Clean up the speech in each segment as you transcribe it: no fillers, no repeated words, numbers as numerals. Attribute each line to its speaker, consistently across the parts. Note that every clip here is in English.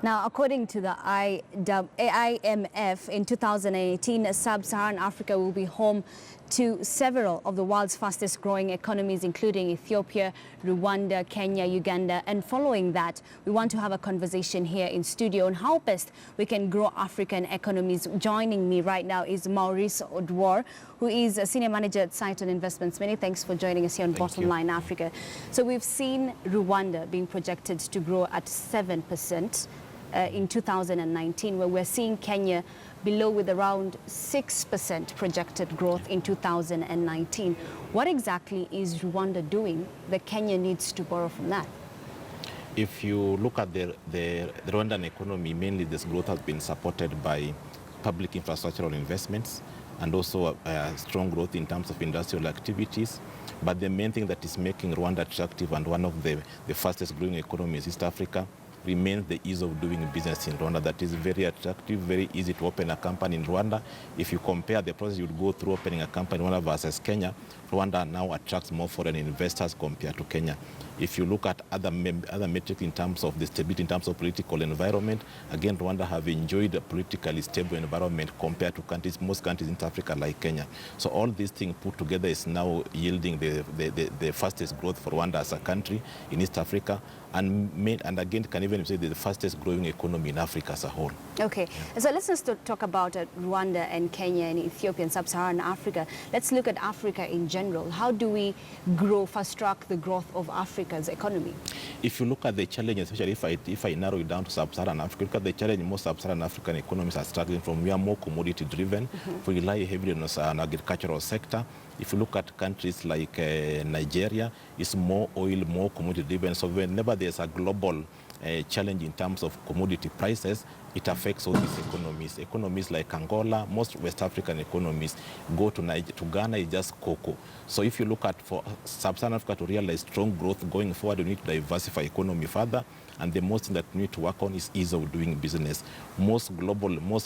Speaker 1: Now, according to the IMF, in 2018, sub-Saharan Africa will be home to several of the world's fastest growing economies, including Ethiopia, Rwanda, Kenya, Uganda. And following that, we want to have a conversation here in studio on how best we can grow African economies. Joining me right now is Maurice Odwor, who is a senior manager at Saiton Investments. Many thanks for joining us here on Bottom Line Africa. So we've seen Rwanda being projected to grow at 7%. In 2019, where we're seeing Kenya below with around 6% projected growth in 2019. What exactly is Rwanda doing that Kenya needs to borrow from that?
Speaker 2: If you look at the Rwandan economy, mainly this growth has been supported by public infrastructural investments and also strong growth in terms of industrial activities. But the main thing that is making Rwanda attractive and one of the fastest growing economies in East Africa remains the ease of doing business in Rwanda. That is very attractive, very easy to open a company in Rwanda. If you compare the process you would go through opening a company in Rwanda versus Kenya, Rwanda now attracts more foreign investors compared to Kenya. If you look at other metrics in terms of the stability, in terms of political environment, again, Rwanda have enjoyed a politically stable environment compared to most countries in Africa like Kenya. So all these things put together is now yielding the fastest growth for Rwanda as a country in East Africa, and again, can even say the fastest growing economy in Africa as a whole.
Speaker 1: Okay, so let's just talk about Rwanda and Kenya and Ethiopia and Sub-Saharan Africa. Let's look at Africa in general. How do we grow, fast-track the growth of Africa's economy?
Speaker 2: If you look at the challenges, especially if I narrow it down to Sub-Saharan Africa, look at the challenge most Sub-Saharan African economies are struggling from. We are more commodity-driven. We rely heavily on an agricultural sector. If you look at countries like Nigeria, it's more oil, more commodity-driven. So whenever there's a global challenge in terms of commodity prices, it affects all these economies. Economies like Angola, most West African economies go to Ghana is just cocoa. So if you look at for Sub-Saharan Africa to realize strong growth going forward, you need to diversify economy further. And the most thing that we need to work on is ease of doing business. Most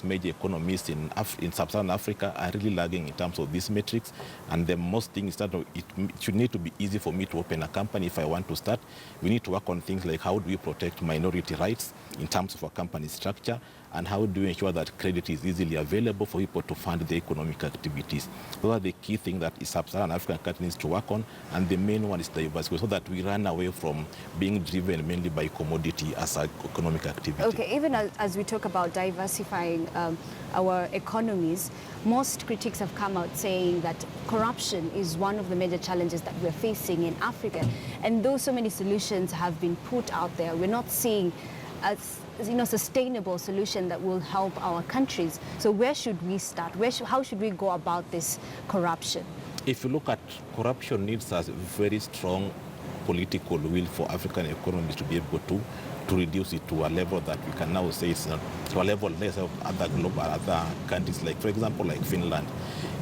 Speaker 2: major economies in Sub-Saharan Africa are really lagging in terms of these metrics. And the most thing is that it should need to be easy for me to open a company if I want to start. We need to work on things like how do we protect minority rights in terms of a company structure, and how do we ensure that credit is easily available for people to fund their economic activities. Those are the key things that Sub-Saharan African countries needs to work on, and the main one is diversity, so that we run away from being driven mainly by commodity as an economic activity.
Speaker 1: Okay, even as we talk about diversifying our economies, most critics have come out saying that corruption is one of the major challenges that we're facing in Africa. And though so many solutions have been put out there, we're not seeing a sustainable solution that will help our countries. So where should we start? How should we go about this corruption?
Speaker 2: If you look at corruption, needs a very strong political will for African economies to be able to reduce it to a level that we can now say it's to a level less of other countries, like for example like Finland.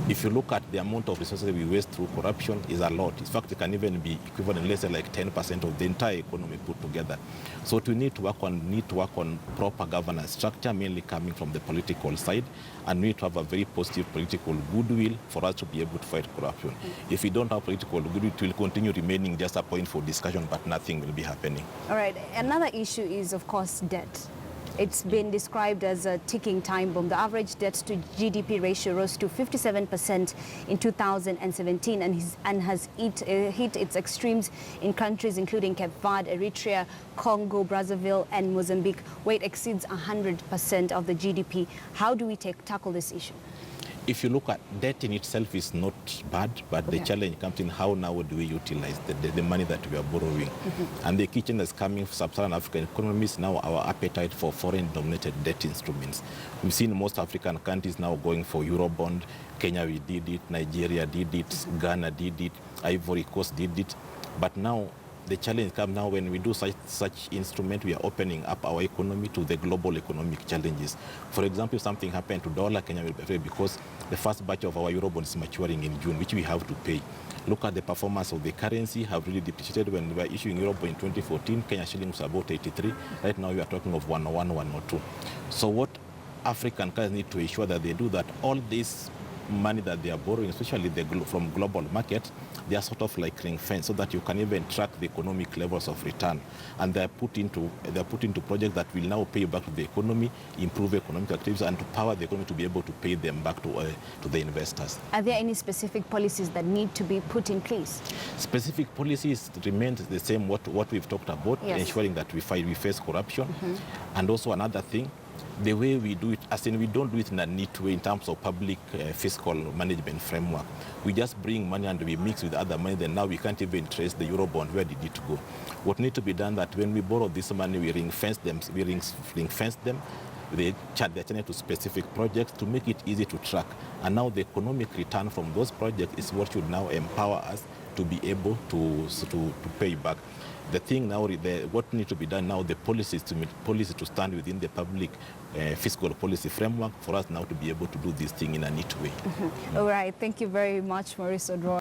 Speaker 2: If you look at the amount of resources we waste through corruption, is a lot. In fact, it can even be equivalent, let's say, like 10% of the entire economy put together. So we need to work on proper governance structure, mainly coming from the political side, and we need to have a very positive political goodwill for us to be able to fight corruption. If we don't have political goodwill, it will continue remaining just a point for discussion, but nothing will be happening.
Speaker 1: All right. Another issue is, of course, debt. It's been described as a ticking time bomb. The average debt to GDP ratio rose to 57% in 2017 and has hit its extremes in countries including Cape Verde, Eritrea, Congo, Brazzaville, and Mozambique, where it exceeds 100% of the GDP. How do we tackle this issue?
Speaker 2: If you look at debt in itself is not bad, but the challenge comes in how now do we utilize the money that we are borrowing. And the kitchen that's coming from Sub-Saharan African economies now our appetite for foreign-denominated debt instruments. We've seen most African countries now going for Eurobond. Kenya, we did it. Nigeria did it. Ghana did it. Ivory Coast did it. But now the challenge comes now when we do such instrument, we are opening up our economy to the global economic challenges. For example, if something happened to dollar, Kenya will be afraid because the first batch of our Eurobond is maturing in June, which we have to pay. Look at the performance of the currency, have really depreciated. When we were issuing Eurobond in 2014, Kenya shilling was about 83. Right now we are talking of 101, 102. So what African countries need to ensure that they do that all this money that they are borrowing, especially from global markets, they are sort of like ring fence so that you can even track the economic levels of return. And they are put into projects that will now pay back to the economy, improve economic activities, and to power the economy to be able to pay them back to the investors.
Speaker 1: Are there any specific policies that need to be put in place?
Speaker 2: Specific policies remain the same, what we've talked about,
Speaker 1: yes.
Speaker 2: ensuring that we face corruption. And also another thing, the way we do it, as in we don't do it in a neat way in terms of public fiscal management framework. We just bring money and we mix with other money, then now we can't even trace the Eurobond, where did it go? What needs to be done that when we borrow this money, we ring-fence them, they channel to specific projects to make it easy to track. And now the economic return from those projects is what should now empower us to be able to pay back. The thing now, what needs to be done now, the policies to stand within the public fiscal policy framework for us now to be able to do this thing in a neat way.
Speaker 1: All right, thank you very much, Maurice Odro.